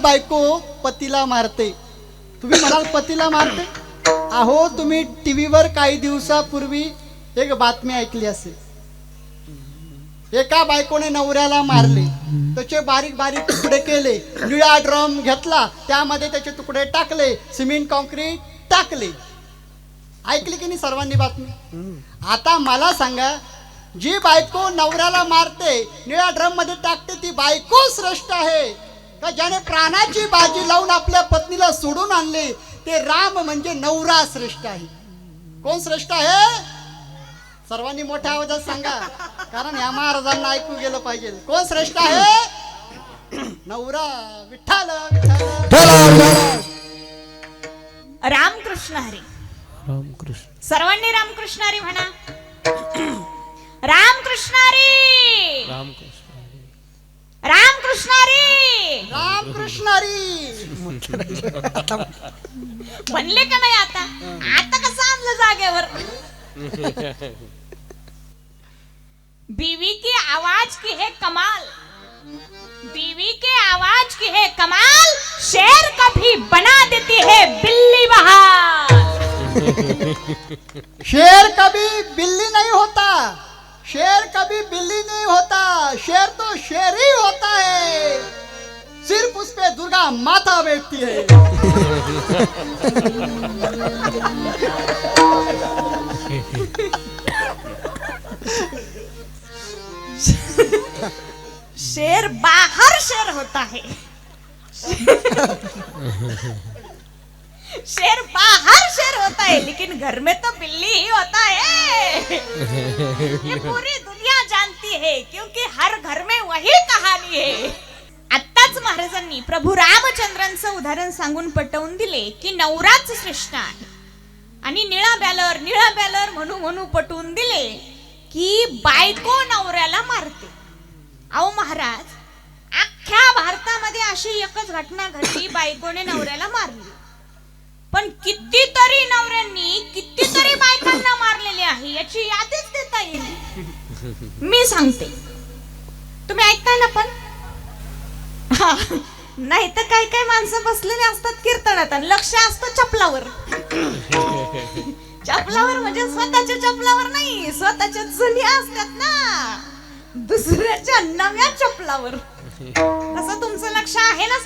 बायको पतीला मारते. तुम्ही म्हणाल पतीला मारते? अहो, तुम्ही टीव्हीवर काही दिवसापूर्वी एक बातमी ऐकली असेल. एका बायकोने नवऱ्याला मारले, त्याचे बारीक बारीक तुकडे केले, निळा ड्रम घेतला, त्यामध्ये त्याचे तुकडे टाकले, सिमेंट कॉन्क्रीट टाकले. ऐकली की नाही सर्वांनी बातमी? आता मला सांगा, जी बायको नवऱ्याला मारते, निळ्या ड्रम मध्ये टाकते, ती बायको श्रेष्ठ आहे का ज्याने प्राणाची बाजी लावून आपल्या पत्नीला सोडून आणले? ते राम म्हणजे नवरा श्रेष्ठ आहे. कोण श्रेष्ठ आहे? सर्वांनी मोठ्या आवाजात सांगा, कारण या महाराजांना ऐकू गेलं पाहिजे. कोण श्रेष्ठ आहे? नवरा. विठ्ठल विठ्ठल. रामकृष्ण हरी. रामकृष्ण. सर्वांनी रामकृष्ण हरी म्हणा. रामकृष्ण हरी. रामकृष्ण. रामकृष्ण हरी. रामकृष्ण हरी. म्हणले का नाही? आता आता कसं आणलं जागेवर? बीवी की आवाज की है कमाल, बीवी के आवाज की है कमाल, शेर कभी बना देती है बिल्ली बहार. शेर कभी बिल्ली नहीं होता, शेर कभी बिल्ली नहीं होता, शेर तो शेर ही होता है, सिर्फ उस पे दुर्गा माता बैठती है. शेर बाहर शेर होता है, शेर बाहर शेर होता है, लेकिन घर में तो बिल्ली ही होता है. ये पूरी दुनिया जानती है, क्योंकि हर घर में वही कहानी है. आत्ताच महाराजांनी प्रभू रामचंद्रांचं उदाहरण सांगून पटवून दिले की नवराच श्रेष्ठ आहे. आणि निळा बॅलर म्हणू पटवून दिले की बायको नवऱ्याला मारते. अहो महाराज, अख्ख्या भारतामध्ये अशी एकच घटना घडली, बायकोने नवऱ्याला मारली. पण कितीतरी नवऱ्यांनी कितीतरी बायकांना मारलेले आहे याची यादीच देता येईल. मी सांगते, तुम्ही ऐकताय ना? पण नाही तर काय काय माणसं बसलेले असतात कीर्तनात आणि लक्ष असतं चपलावर. चपलावर म्हणजे स्वतःच्या चपलावर नाही, स्वतःच्या जुन्या असतात ना, दुसऱ्याच्या नव्या चपलावर. तसं तुमचं लक्ष आहे ना?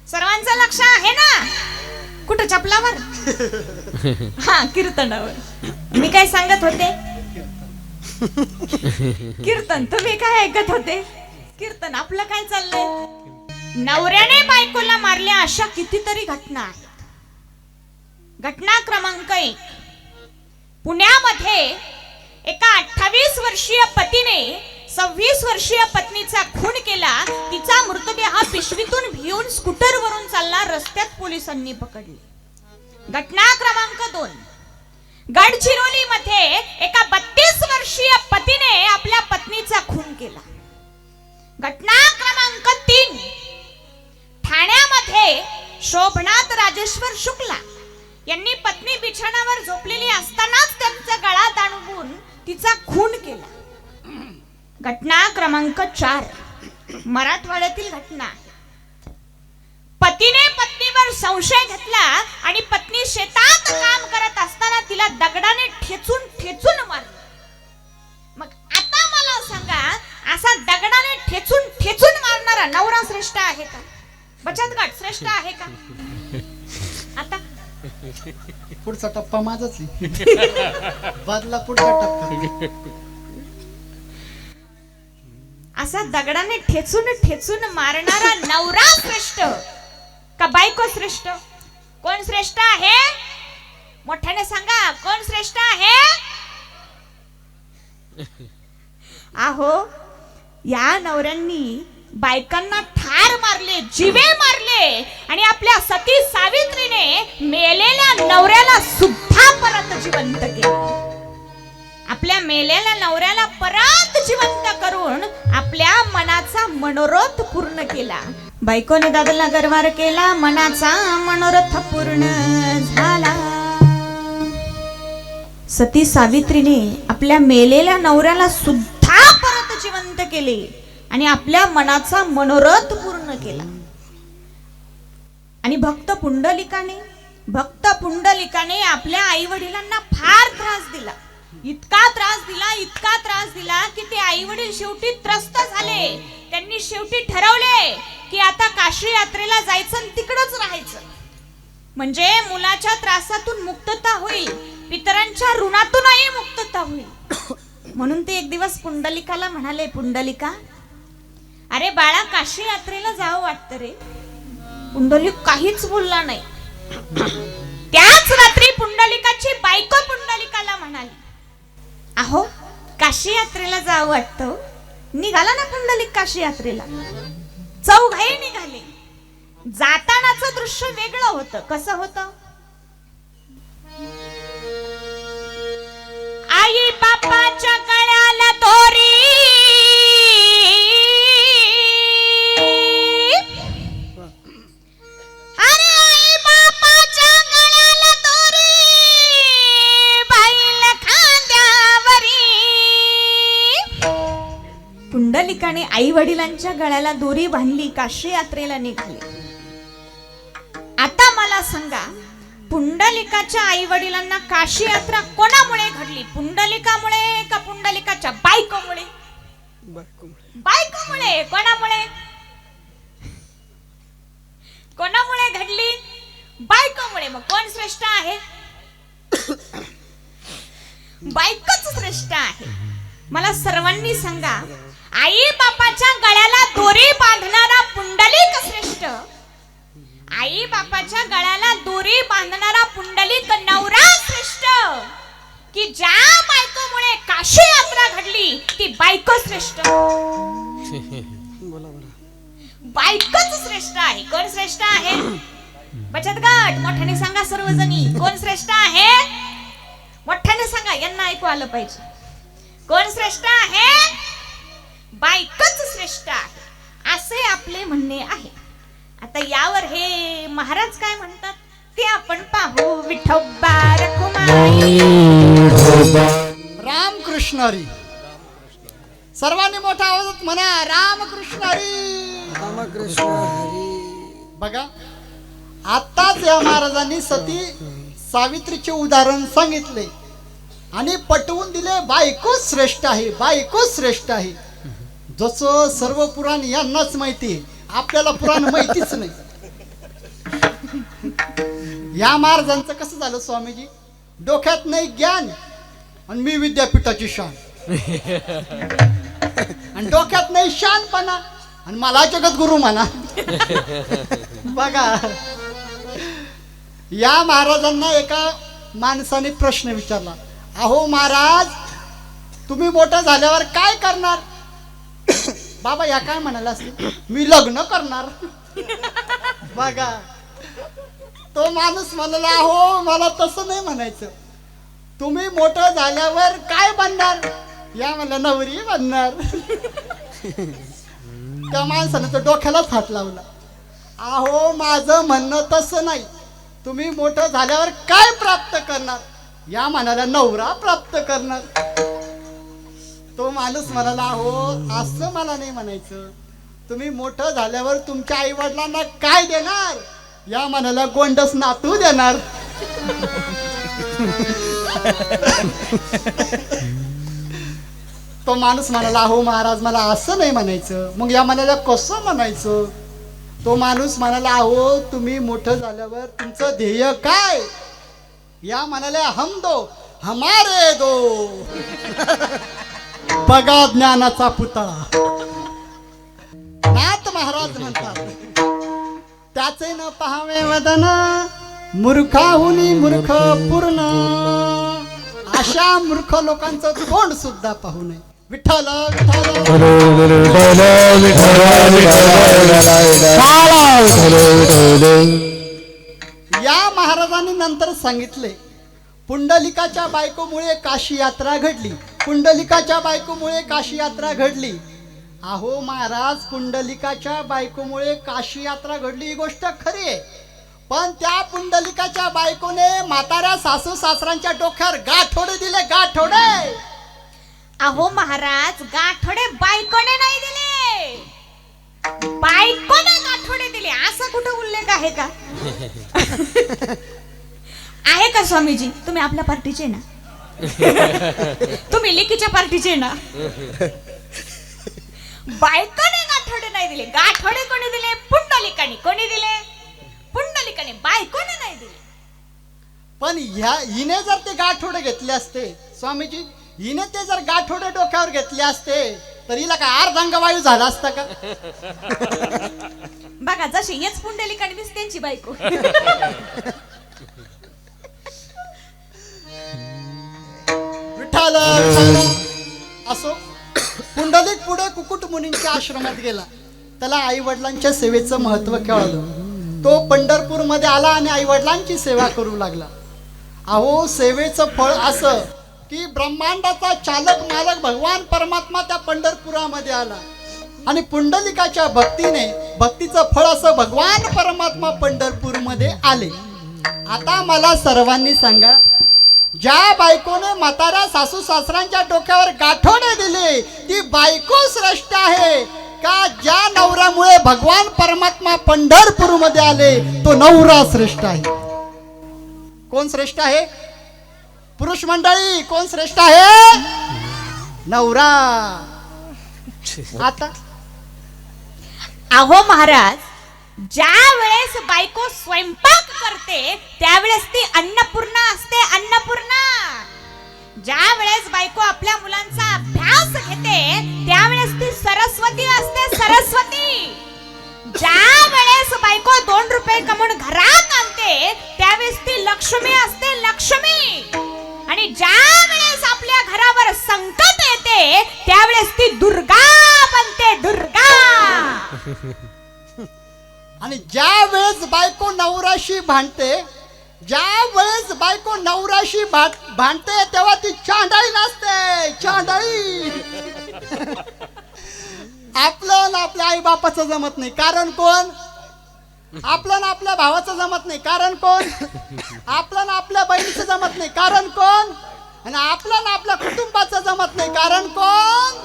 सर्वांचं लक्ष आहे ना? कुठं? चपलावर. हा, कीर्तनावर. मी काय सांगत होते? कीर्तन. तुम्ही काय ऐकत होते? कीर्तन. आपलं काय चाललंय? नवऱ्याने बायकोला मारल्या अशा कितीतरी घटना आहेत. घटना क्रमांक 1, पुण्यामध्ये एका 28 वर्षीय पतीने 26 वर्षीय पत्नीचा खून केला. तिचा मृतदेह पिशवीतून भिवून स्कूटरवरून चालला रस्त्यात पोलिसांनी पकडले. घटना क्रमांक 2, गडचिरोली मध्ये एका 32 वर्षीय पतीने आपल्या पत्नीचा खून केला. घटना क्रमांक 3, ठाण्यामध्ये शोभनाथ राजेश्वर शुक्ला यांनी पत्नी बिछाणावर झोपलेली असतानाच त्यांचा गळा दाबून तिचा खून केला. घटना क्रमांक 4, मराठवाड्यातील घटना. पतीने पत्नीवर संशय घेतला आणि पत्नी शेतात काम करत असताना तिला दगडाने ठेचून मारले. मग आता मला सांगा, असा दगडाने ठेचून मारणारा नवरा श्रेष्ठ आहे का? बचत गट श्रेष्ठ आहे का? आता पुढचा टप्पा माझाच आहे. बदला पुढचा टप्पा. असा दगडाने ठेचून मारणारा नवरा श्रेष्ठ का बायको श्रेष्ठ? कोण श्रेष्ठ आहे? मोठ्याने सांगा, कोण श्रेष्ठ आहे? आहो, या नवऱ्यांनी बायकांना ठार मारले, जीवे मारले आणि आपल्या सती सावित्रीने मेलेल्या नवऱ्याला सुद्धा परत जिवंत केले. आपल्या मेलेल्या नवऱ्याला परत जिवंत करून आपल्या मनाचा मनोरथ पूर्ण केला. बायकोने दादाला गरवार केला, मनाचा मनोरथ पूर्ण झाला. सती सावित्रीने आपल्या मेलेल्या नवऱ्याला सुद्धा परत जिवंत केले आणि आपल्या मनाचा मनोरथ पूर्ण केला. आणि भक्त पुंडलिकाने आपल्या आई वडिलांना फार त्रास दिला, इतका त्रास दिला की ते आई वडील शेवटी त्रस्त झाले. त्यांनी शेवटी ठरवले की आता काशी यात्रेला जायचं आणि तिकडच राहायचं, म्हणजे मुलाच्या त्रासातून मुक्तता होईल, पितरांच्या ऋणातूनही मुक्तता होईल. म्हणून ते एक दिवस पुंडलिकाला म्हणाले, पुंडलिका, अरे बाळा, काशी यात्रेला जावं वाटतं रे. पुंडलिक काहीच बोलला नाही. त्याच रात्री पुंडलिकाची बायको पुंडलिकाला म्हणाली, अहो, काशी यात्रेला जावं वाटतं. निघाला ना पुंडलिक काशी यात्रेला. चौघाही निघाले. जातानाचं दृश्य वेगळं होतं. कसं होतं? आई बापाच्या गळ्याला दोरी, पुंडलिकाने आई वडिलांच्या गळ्याला दोरी बांधली, काशी यात्रेला निघाले. आता मला सांगा, पुंडलिकाच्या आई वडिलांना काशी यात्रा कोणामुळे घडली? पुंडलिकामुळे का पुंडलिकाच्या बायकोमुळे? बायकोमुळे. कोणामुळे घडली? बायकोमुळे. मग कोण श्रेष्ठ आहे? बायकोच श्रेष्ठ आहे. मला सर्वांनी सांगा, आई बापाच्या गळ्याला दोरी बांधणारा पुंडलिक श्रेष्ठ, आई बापाच्या गळ्याला दोरी बांधणारा पुंडलिक नवरा श्रेष्ठ, की ज्या बायकोमुळे काशी यात्रा घडली ती बायको श्रेष्ठ? बायकोच श्रेष्ठ आहे. कोण श्रेष्ठ आहे? बचत गट मोठ्याने सांगा सर्वजणी, कोण श्रेष्ठ आहे? मोठ्याने सांगा, यांना ऐकू आलं पाहिजे. कोण श्रेष्ठ आहे? बायकोच श्रेष्ठ आहे, असे आपले म्हणणे आहे. आता यावर हे महाराज काय म्हणतात ते आपण पाहू. विठोबा रखुमाई. रामकृष्ण हरी. सर्वांनी मोठ्या आवाजात म्हणा, रामकृष्ण हरी. रामकृष्ण हरी. बघा, आताच या महाराजांनी सती सावित्रीचे उदाहरण सांगितले आणि पटवून दिले, बायको श्रेष्ठ आहे, बायको श्रेष्ठ आहे. जसं सर्व पुराण यांनाच माहिती, आपल्याला पुराण माहितीच नाही. या महाराजांचं कसं झालं स्वामीजी? डोक्यात नाही ज्ञान आणि मी विद्यापीठाची शान, आणि डोक्यात नाही शानपणा आणि मला जगद्गुरु म्हणा. बघा, या महाराजांना एका माणसाने प्रश्न विचारला, अहो महाराज, तुम्ही मोठं झाल्यावर काय करणार? बाबा या काय म्हणाला असते, मी लग्न करणार. बघा, तो माणूस म्हणाला, अहो मला तसं नाही म्हणायचं, तुम्ही मोठं झाल्यावर काय बनणार? या म्हणला, नवरी बनणार. त्या माणसाने तो डोक्यालाच हात लावला. अहो माझं म्हणणं तसं नाही, तुम्ही मोठं झाल्यावर काय प्राप्त करणार? या म्हणाला, नवरा प्राप्त करणार. तो माणूस म्हणाला, अहो असं मला नाही म्हणायचं, तुम्ही मोठं झाल्यावर तुमच्या आई वडिलांना काय देणार? या म्हणाला, गोंडस नातू देणार. तो माणूस म्हणाला, अहो महाराज मला असं नाही म्हणायचं. मग या म्हणाला, कसं म्हणायचं? तो माणूस म्हणाला, अहो तुम्ही मोठं झाल्यावर तुमचं ध्येय काय? या म्हणाल्या, हम दो हमारे दो. बघा ज्ञानाचा पुतळा. नाथ महाराज म्हणतात, त्याचे न पहावे वदन, मूर्खाहुनी मूर्ख पूर्ण. अशा मूर्ख लोकांचं तोंड सुद्धा पाहू नये. विठ्ठल या महाराजांनी नंतर सांगितले, पुंडलिकाच्या बायकोमुळे काशी यात्रा घडली, पुंडलिकाच्या बायकोमुळे काशी यात्रा घडली. अहो महाराज, पुंडलिकाच्या बायकोमुळे काशी यात्रा घडली ही गोष्ट खरी आहे, पण त्या पुंडलिकाच्या बायकोने म्हाताऱ्या सासू सासऱ्यांच्या डोक्यावर गाठोडे दिले, गाठोडे. अहो महाराज, गाठोडे बायकोने नाही दिले, बायकोने गाठोडे दिले, असा कुठं उल्लेख आहे का? आहे का स्वामीजी? तुम्ही आपल्या पार्टीचे ना? तुम्ही लिकीच्या पार्टीचे ना? बायकोने गाठोडे नाही दिले. गाठोडे कोणी दिले? पुंडलिकाने. कोणी दिले? पुंडलिकाने. बायकोने नाही दिले. पण हिने जर ते गाठोडे घेतले असते स्वामीजी, हिने ते जर गाठोडे डोक्यावर घेतले असते तर हिला काय अर्धांगवायू झाला असता का? बघा, जशी हेच पुंडलिकाने दिसते त्यांची बायको. विठाल विठाल. असो, पुंडलिक पुढे कुकुट मुनींच्या आश्रमात गेला. त्याला आई वडिलांच्या सेवेचं महत्व कळलं. तो पंढरपूर मध्ये आला आणि आई वडिलांची सेवा करू लागला. अहो, सेवेचं फळ असं की ब्रह्मांडाचा चालक मालक भगवान परमात्मा त्या पंढरपुरामध्ये आला आणि पुंडलिकाच्या भक्तीचं फळ असं भगवान परमात्मा पंढरपूरमध्ये आले. आता मला सर्वांनी सांगा, ज्या बायकोने म्हाताऱ्या सासू सासऱ्यांच्या डोक्यावर गाठोडे दिले ती बायको श्रेष्ठ आहे का ज्या नवऱ्यामुळे भगवान परमात्मा पंढरपूरमध्ये आले तो नवरा श्रेष्ठ आहे? कोण श्रेष्ठ आहे? पुरुष मंडळी, कोण श्रेष्ठ आहे? नवरा. आता अहो महाराज, ज्या वेळेस बायको स्वयंपाक करते त्यावेळेस ती अन्नपूर्णा असते. अन्नपूर्णा. ज्या वेळेस बायको आपल्या मुलांचा अभ्यास घेते त्यावेळेस ती सरस्वती असते. सरस्वती. ज्या वेळेस बायको 2 रुपये कमवून घरात आणते त्यावेळेस ती लक्ष्मी असते. लक्ष्मी. आणि ज्या वेळेस आपल्या घरावर संकट येते त्यावेळेस ती दुर्गा बनते. दुर्गा. आणि ज्या वेळेस बायको नवराशी भांडते, ज्या वेळेस बायको नवराशी भांडते तेव्हा ती चांडाळी नसते. चांडाळी. आपलं ना आपल्या आई बापाचं जमत नाही, कारण कोण? आपलं ना आपल्या भावाचं जमत नाही, कारण कोण? आपलं ना आपल्या बहिणीचं जमत नाही, कारण कोण? आणि आपलं ना आपल्या कुटुंबाचं जमत नाही, कारण कोण?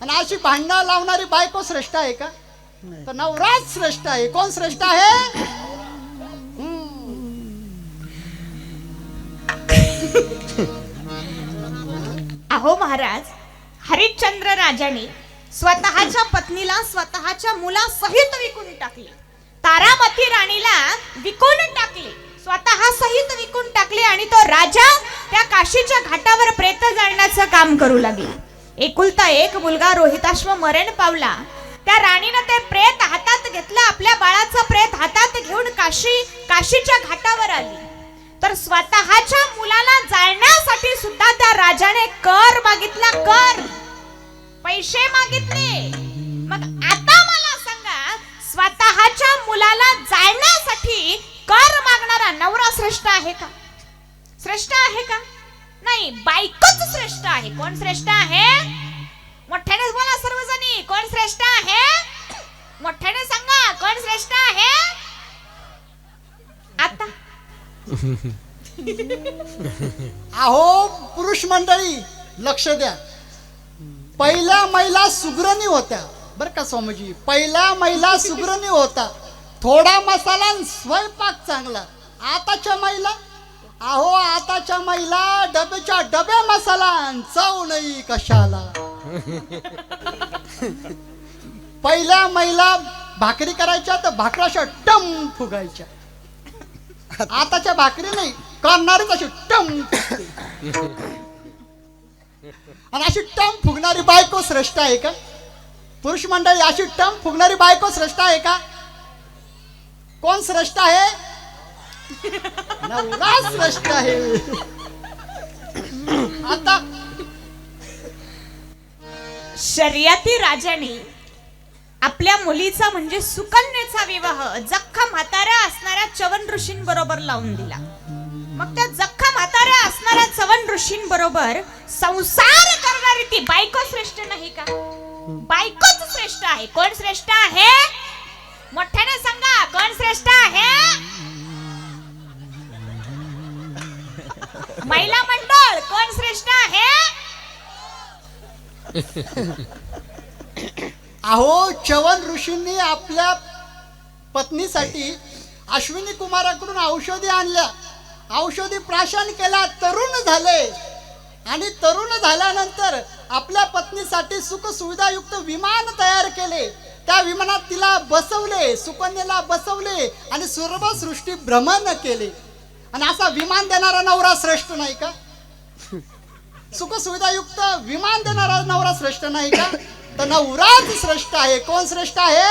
आणि अशी भांडणं लावणारी बायको श्रेष्ठ आहे का? तर नवराच श्रेष्ठ आहे. कोण श्रेष्ठ आहे? अहो महाराज, हरिश्चंद्र राजाने स्वतःच्या पत्नीला स्वतःच्या मुलासहित विकून टाकले. तारामती राणीला विकून टाकले. स्वतः सहित विकून टाकले आणि तो राजा त्या काशीच्या घाटावर प्रेत जाळण्याचं काम करू लागला. एकुलता एक मुलगा रोहिताश्व मरण पावला. त्या राणीनं ते प्रेत हातात घेतलं. आपल्या बाळाचं प्रेत हातात घेऊन काशीच्या घाटावर आली. तर स्वतःच्या मुलाला जाळण्यासाठी सुद्धा त्या राजाने कर मागितला. कर. पैसे मागितले. मग आता मला सांगा, स्वतःच्या मुलाला जाळण्यासाठी कर मागणारा नवरा श्रेष्ठ आहे का? श्रेष्ठ आहे का? नाही, बायकोच श्रेष्ठ आहे. कोण श्रेष्ठ आहे? मोठ्याने बोला सर्वजणी. कोण श्रेष्ठ आहे? मोठ्याने सांगा. कोण श्रेष्ठ आहे? आता अहो पुरुष मंडळी, लक्ष द्या. पहिल्या महिला सुग्रणी होत्या बर का स्वामीजी. पहिल्या महिला सुग्रणी होता. थोडा मसाला आणि स्वयंपाक चांगला. आताच्या महिला, अहो आताच्या महिला डब्याच्या डबे मसाला, चव नाही कशाला. पहिल्या महिला भाकरी करायच्या तर भाकराच्या टम फुगायच्या. आताच्या भाकरी नाही, करणारी तशी टम फुगते. आणि अशी टम फुगणारी बायको श्रेष्ठ आहे का? पुरुष मंडळी, अशी टम फुगणारी बायको श्रेष्ठ आहे का? कोण श्रेष्ठ आहे? नवरा श्रेष्ठ आहे. आता शर्यती राजाने आपल्या मुलीचा म्हणजे सुकन्येचा विवाह जख्खा म्हाताऱ्या असणाऱ्या चवन ऋषींबरोबर लावून दिला. मग त्या जख्खा म्हाताऱ्या असणाऱ्या चवन ऋषींबरोबर संसार करणारी ती बायको श्रेष्ठ नाही का? बायकोच श्रेष्ठ आहे. कोण श्रेष्ठ आहे? मोठ्याने सांगा. कोण श्रेष्ठ आहे? महिला मंडळ, कोण श्रेष्ठ आहे? अहो चवन ऋषींनी आपल्या पत्नीसाठी अश्विनी कुमाराकडून औषधी आणल्या, औषधी प्राशन केला, तरुण झाले आणि तरुण झाल्यानंतर आपल्या पत्नीसाठी सुख सुविधायुक्त विमान तयार केले. त्या विमानात तिला बसवले, सुकन्येला बसवले आणि सर्व सृष्टी भ्रमण केले. आणि असा विमान देणारा नवरा श्रेष्ठ नाही का? सुख सुविधायुक्त विमान देणारा नवरा श्रेष्ठ नाही का? तर नवराच श्रेष्ठ आहे. कोण श्रेष्ठ आहे?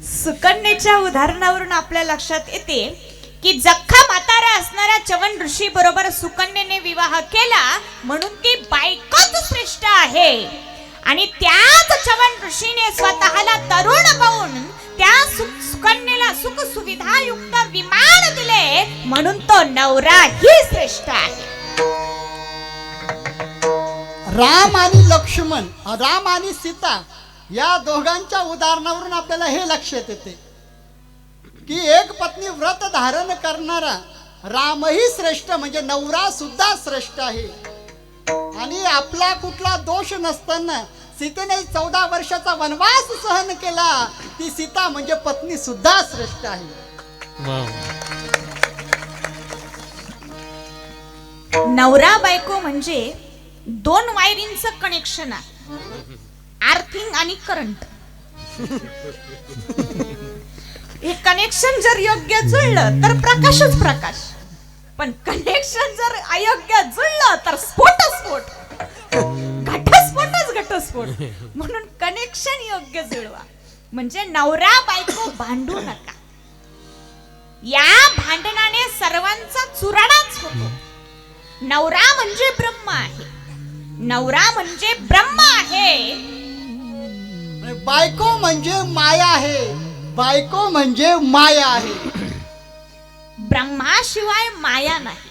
सुकन्येच्या उदाहरणावरून आपल्या लक्षात येते की जख्खा म्हातारा असणाऱ्या चवन ऋषी बरोबर सुकन्येने विवाह केला म्हणून ती बायकोच श्रेष्ठ आहे. आणि त्याच चवन ऋषीने स्वतःला तरुण पाहून त्या सुकन्येला सुख सुविधा युक्त विमान दिले म्हणून तो नवरा ही श्रेष्ठ आहे. राम आणि लक्ष्मण, राम आणि सीता या दोघांच्या उदाहरणावरून आपल्याला हे लक्षात येते की एक पत्नी व्रत धारण करणारा रामही श्रेष्ठ म्हणजे नवरा सुद्धा श्रेष्ठ आहे. आणि आपला कुठला दोष नसताना सीतेने 14 वर्षाचा वनवास सहन केला, ती सीता म्हणजे पत्नी सुद्धा श्रेष्ठ आहे. नवरा बायको म्हणजे 2 वायरिंगचं कनेक्शन आहे, आर्थिंग आणि करंट. हे कनेक्शन जर योग्य जुळलं तर प्रकाशच प्रकाश, पण कनेक्शन जर अयोग्य जुळलं तर स्फोट, घटस्फोटच घटस्फोट. म्हणून कनेक्शन योग्य जुळवा. म्हणजे नवरा बायको भांडू नका. या भांडणाने सर्वांचा चुराडाच होतो. नवरा म्हणजे ब्रह्म आहे, नवरा म्हणजे ब्रह्म आहे. बायको म्हणजे माया आहे, बायको म्हणजे माया आहे. ब्रह्माशिवाय माया नाही,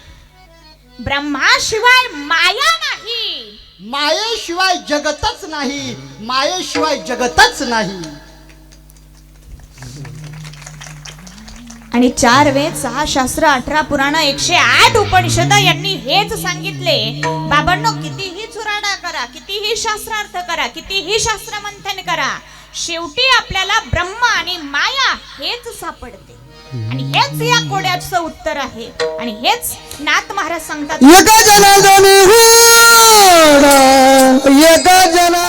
ब्रह्माशिवाय माया नाही, मायेशिवाय जगतच नाही, मायेशिवाय जगतच नाही. आणि 4 वेद 6 शास्त्र 18 पुराण 108 उपनिषद यांनी हेच सांगितले. बाबांनो, कितीही चुराडा करा, कितीही शास्त्रार्थ करा, कितीही शास्त्र मंथन करा, शेवटी आपल्याला ब्रह्म आणि माया हेच सापडते. आणि हेच या कोड्याचं उत्तर आहे. आणि हेच नाथ महाराज सांगतात, एका जना